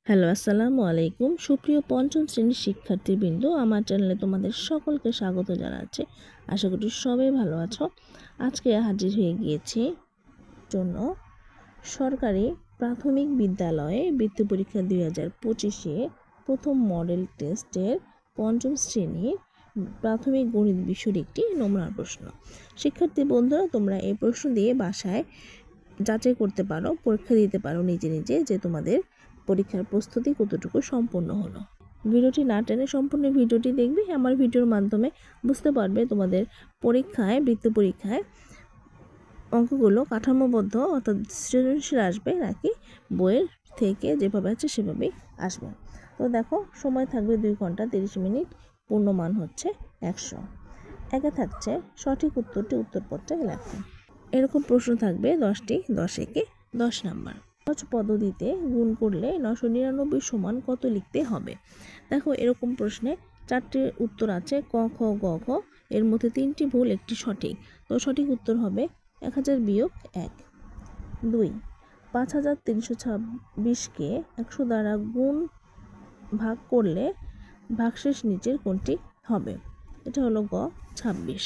Hello, আসসালামু আলাইকুম। সুপ্রিয় পঞ্চম শ্রেণীর শিক্ষার্থীবৃন্দ, আমার চ্যানেলে তোমাদের সকলকে স্বাগত জানাচ্ছি। আশা করি সবাই ভালো আছো। আজকে হাজির হয়ে গিয়েছি জন্য সরকারি প্রাথমিক বিদ্যালয়ে বৃত্তি পরীক্ষা 2025-এ প্রথম মডেল টেস্টের পঞ্চম শ্রেণীর প্রাথমিক গণিত বিষয়ের একটি নমুনা প্রশ্ন। শিক্ষার্থী বন্ধুরা, তোমরা এই প্রশ্ন দিয়ে বাসায় যাচাই করতে পারো, পরীক্ষা দিতে পারো নিজে নিজে যে তোমাদের পরীক্ষার প্রস্তুতি কতটুকু সম্পন্ন হলো। ভিডিওটি না টেনে সম্পূর্ণ ভিডিওটি দেখবে। আমার ভিডিওর মাধ্যমে বুঝতে পারবে তোমাদের পরীক্ষায়, বৃত্তি পরীক্ষায় অঙ্কগুলো কাঠামোবদ্ধ অর্থাৎ সৃজনশীল আসবে নাকি বইয়ের থেকে যেভাবে আছে সেভাবেই আসবে। তো দেখো, সময় থাকবে 2 ঘন্টা 30 মিনিট, পূর্ণমান হচ্ছে 100। একে থাকছে সঠিক উত্তরটি উত্তরপত্রে লেখো। এরকম প্রশ্ন থাকবে 10টি, 10 একে 10 নাম্বার। সহজ পদ্ধতিতে গুণ করলে 999 সমান কত লিখতে হবে। দেখো, এরকম প্রশ্নে 4টি উত্তর আছে, ক, খ, গ, ঘ। এর মধ্যে 3টি ভুল, 1টি সঠিক। তো সঠিক উত্তর হবে 1000 বিয়োগ 1। 2, 5326কে 100 দ্বারা গুণ ভাগ করলে ভাগশেষ নিচের কোনটি হবে। এটা হলো গ, 26।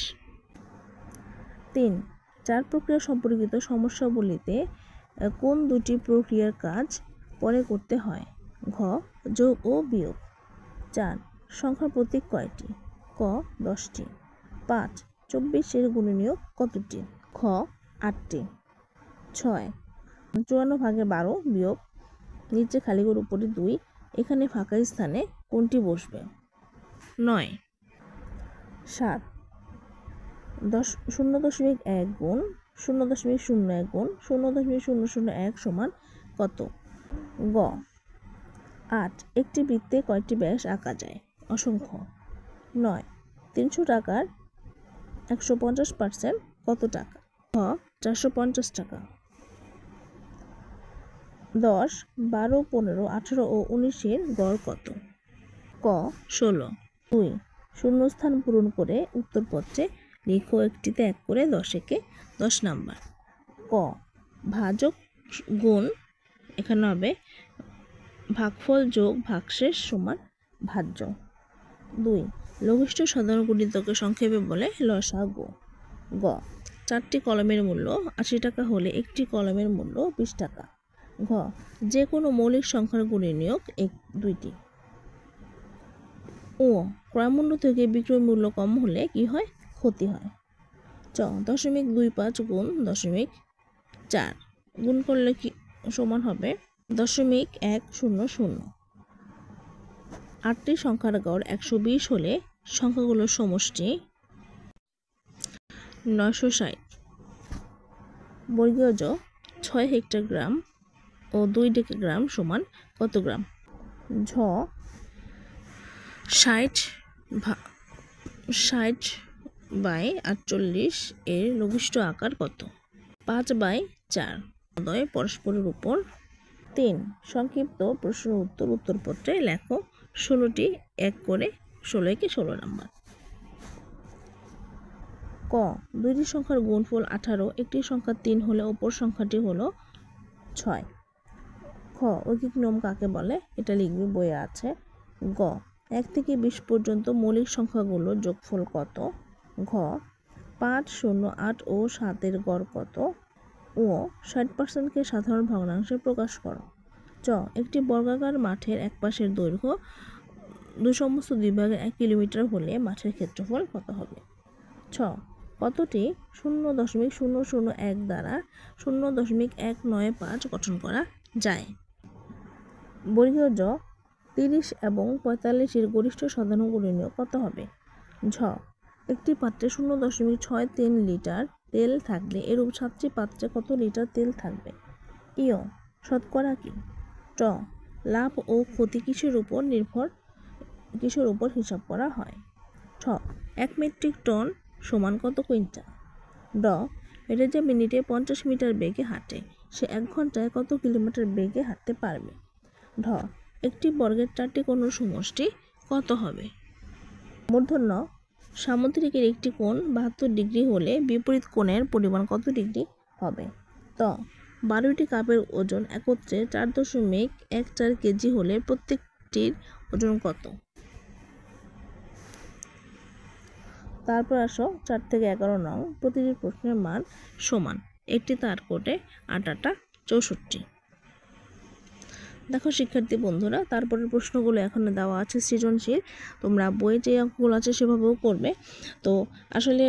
3, 4 প্রক্রিয়া সম্পর্কিত সমস্যাবলীতে কোন দুটি প্রক্রিয়ার কাজ পরে করতে হয়। ঘ, যোগ ও বিয়োগ। 4, সংখ্যার প্রতীক কয়টি। ক, 10টি। 5, 24-এর গুণনীয়ক কতটি। খ, 8টি। 6, 54/12 বিয়োগ নিচে খালি ঘর উপরে 2, এখানে ফাঁকা স্থানে কোনটি বসবে। 9, 7, 0.1 গুণ 0.01 গুণ 0.001 সমান কত। গ, 8, একটি বৃত্তে কয়টি ব্যাস আঁকা যায়। অসংখ্য। 9, 300 টাকার 150% কত টাকা। খ, 450 টাকা। 10, 12, 15, 18 ও 19-এর গড় কত। ক, 16। 2, শূন্যস্থান পূরণ করে উত্তরপত্রে লিখো একটিতে 1 করে 10 একে 10 নাম্বার। ক, ভাজক গুণ, এখানে হবে ভাগফল যোগ ভাগশেষ সমান ভাজ্য। 2, লঘিষ্ঠ সাধারণ গুণিতকে সংক্ষেপে বলে লসাগু। গ, 4টি কলমের মূল্য 80 টাকা হলে একটি কলমের মূল্য 20 টাকা। ঘ, যে কোনো মৌলিক সংখ্যার গুণনীয়ক 2টি। ও, ক্রয়মূল্য থেকে বিক্রয় মূল্য কম হলে কি হয়, ক্ষতি হয়। চ, 0.25 গুণ 0.4 গুণ করলে কি সমান হবে 0.100। 8টি সংখ্যার গড় 120 হলে সংখ্যাগুলোর সমষ্টি 960। বর্গীয় জ, 6 হেক্টরগ্রাম ও 2 ডেকাগ্রাম সমান কত গ্রাম। ঝ, 60/48 এর লঘিষ্ঠ আকার কত। 5/4। দ্বয় পরস্পরের উপর। 3, সংক্ষিপ্ত প্রশ্ন উত্তর উত্তরপত্রে লেখো। 16টি 1 করে 16 একে 16 নাম্বার। ক, দুইটি সংখ্যার গুণফল 18, একটি সংখ্যা 3 হলে অপর সংখ্যাটি হলো 6। খ, ঐকিক নিয়ম কাকে বলে, এটা লিখবে, বইয়ে আছে। গ, 1 থেকে 20 পর্যন্ত মৌলিক সংখ্যাগুলোর যোগফল কত। ঘ, 5, 0, 8 ও 7-এর গড় কত। ও, 60%কে সাধারণ ভগ্নাংশে প্রকাশ করো। চ, একটি বর্গাকার মাঠের এক পাশের দৈর্ঘ্য সমস্ত 2 ভাগের 1 কিলোমিটার হলে মাঠের ক্ষেত্রফল কত হবে। ছ, কতটি 0.001 দ্বারা 0.195 গঠন করা যায়। বর্গীয় জ, 30 এবং 45-এর গরিষ্ঠ সাধারণ গুণনীয়ক কত হবে। ঝ, একটি পাত্রে 0.63 লিটার তেল থাকলে এরূপ 7টি পাত্রে কত লিটার তেল থাকবে। ইয়, শতকরা কি। ট, লাভ ও ক্ষতি কিসের উপর হিসাব করা হয়। ঠ, 1 মেট্রিক টন সমান কত কুইন্টাল। ড, এটা যে মিনিটে 50 মিটার বেগে হাঁটে, সে 1 ঘন্টায় কত কিলোমিটার বেগে হাঁটতে পারবে। ঢ, একটি বর্গের 4টি কোণের সমষ্টি কত হবে। মূর্ধন্য সামুদ্রিকের একটি কোণ 72 ডিগ্রি হলে বিপরীত কোণের পরিমাণ কত ডিগ্রি হবে। ত, 12টি কাপের ওজন একত্রে 4.14 কেজি হলে প্রত্যেকটির ওজন কত? তারপর আসো 4 থেকে 11 নং। প্রতিটি প্রশ্নের মান সমান। একটি তার কোটে আটাটা 64। দেখো শিক্ষার্থী বন্ধুরা, তারপরের প্রশ্নগুলো এখানে দেওয়া আছে সৃজনশীল। তোমরা বইয়ে যে অঙ্কগুলো আছে সেভাবেও করবে। তো আসলে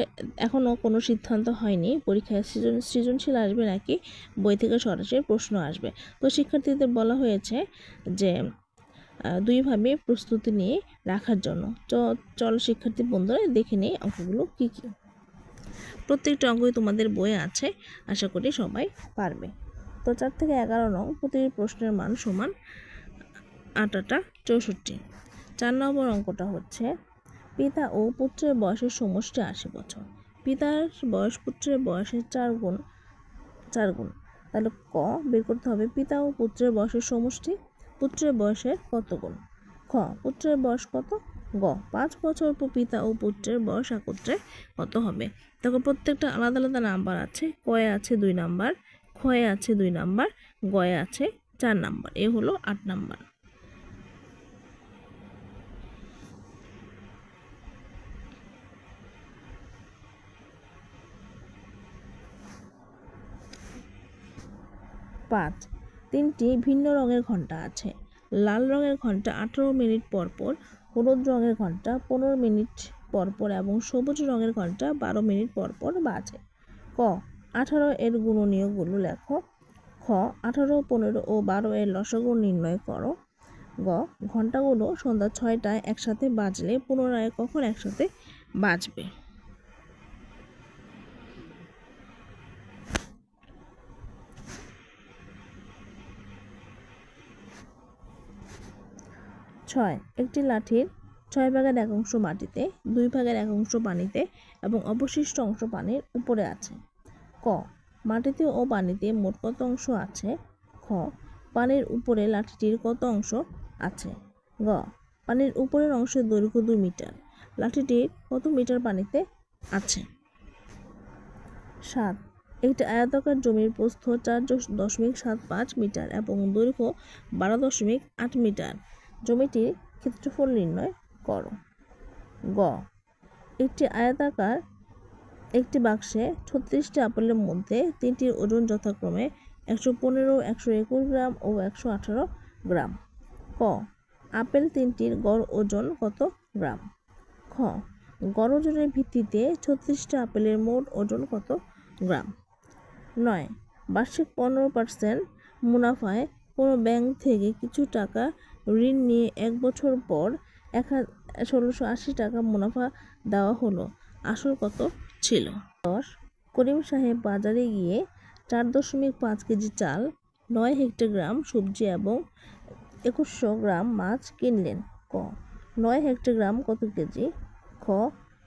এখনও কোনো সিদ্ধান্ত হয়নি পরীক্ষায় সৃজনশীল আসবে নাকি বই থেকে সরাসরি প্রশ্ন আসবে। তো শিক্ষার্থীদের বলা হয়েছে যে দুইভাবে প্রস্তুতি নিয়ে রাখার জন্য। চলো শিক্ষার্থী বন্ধুরা দেখে নেই অঙ্কগুলো কী কী। প্রত্যেকটা অঙ্কই তোমাদের বইয়ে আছে, আশা করি সবাই পারবে। তো 4 থেকে 11 নং। প্রতিটি প্রশ্নের মান সমান আটাটা 64। 4 নম্বর অঙ্কটা হচ্ছে পিতা ও পুত্রের বয়সের সমষ্টি 80 বছর। পিতার বয়স পুত্রের বয়সের 4 গুণ। তাহলে ক বের করতে হবে পিতা ও পুত্রের বয়সের সমষ্টি। পুত্রের বয়সের কত গুণ? খ পুত্রের বয়স কত? গ 5 বছর পর পিতা ও পুত্রের বয়স একত্রে কত হবে? দেখো প্রত্যেকটা আলাদা আলাদা নাম্বার আছে। কয়ে আছে 2 নাম্বার, ক্ষয়ে আছে 2 নাম্বার, গয়ে আছে 4 নাম্বার। এ হলো 8 নাম্বার। পাঁচ, 3টি ভিন্ন রঙের ঘন্টা আছে। লাল রঙের ঘন্টা 18 মিনিট পর পর, হলুদ রঙের ঘন্টা 15 মিনিট পর পর এবং সবুজ রঙের ঘন্টা 12 মিনিট পর পর বাজে। ক 18 এর গুণনীয়কগুলো লেখো। খ 18, 15 ও 12 এর লসাগু নির্ণয় করো। গ ঘন্টাগুলো সন্ধ্যা 6টায় একসাথে বাজলে পুনরায় কখন একসাথে বাজবে? 6, একটি লাঠির 6 ভাগের 1 অংশ মাটিতে, 2 ভাগের 1 অংশ পানিতে এবং অবশিষ্ট অংশ পানির উপরে আছে। ক মাটিতে ও পানিতে মোট কত অংশ আছে? খ পানির উপরে লাঠিটির কত অংশ আছে? গ পানির উপরের অংশের দৈর্ঘ্য 2 মিটার। লাঠিটির কত মিটার পানিতে আছে? 7, একটি আয়তাকার জমির প্রস্থ 4.75 মিটার এবং দৈর্ঘ্য 12.8 মিটার। জমিটির ক্ষেত্রফল নির্ণয় করো। গ একটি আয়তাকার একটি বাক্সে 36টি আপেলের মধ্যে 3টির ওজন যথাক্রমে 115, 121 গ্রাম ও 118 গ্রাম। ক আপেল 3টির গড় ওজন কত গ্রাম? খ গড় ওজনের ভিত্তিতে 36টি আপেলের মোট ওজন কত গ্রাম? 9, বার্ষিক 15% মুনাফায় কোনো ব্যাংক থেকে কিছু টাকা ঋণ নিয়ে 1 বছর পর 1680 টাকা মুনাফা দেওয়া হলো। আসল কত ছিল? 10, করিম সাহেব বাজারে গিয়ে 4.5 কেজি চাল, 9 হেক্টোগ্রাম সবজি এবং 2100 গ্রাম মাছ কিনলেন। ক 9 হেক্টোগ্রাম কত কেজি? খ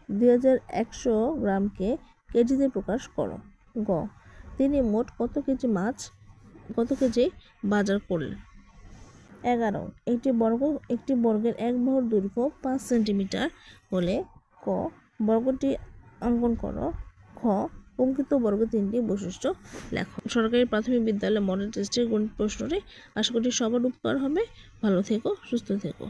2100 গ্রামকে কেজিতে প্রকাশ করো। গ তিনি মোট কত কেজি বাজার করলেন? 11, একটি বর্গের 1 বাহুর দৈর্ঘ্য 5 সেন্টিমিটার হলে ক বর্গটি অঙ্কন করো। খ অঙ্কিত বর্গ 3টি বৈশিষ্ট্য লেখো। সরকারি প্রাথমিক বিদ্যালয় মডেল টেস্টের গণিত প্রশ্নটি আশা করি সবার উপকার হবে। ভালো থেকো, সুস্থ থেকো।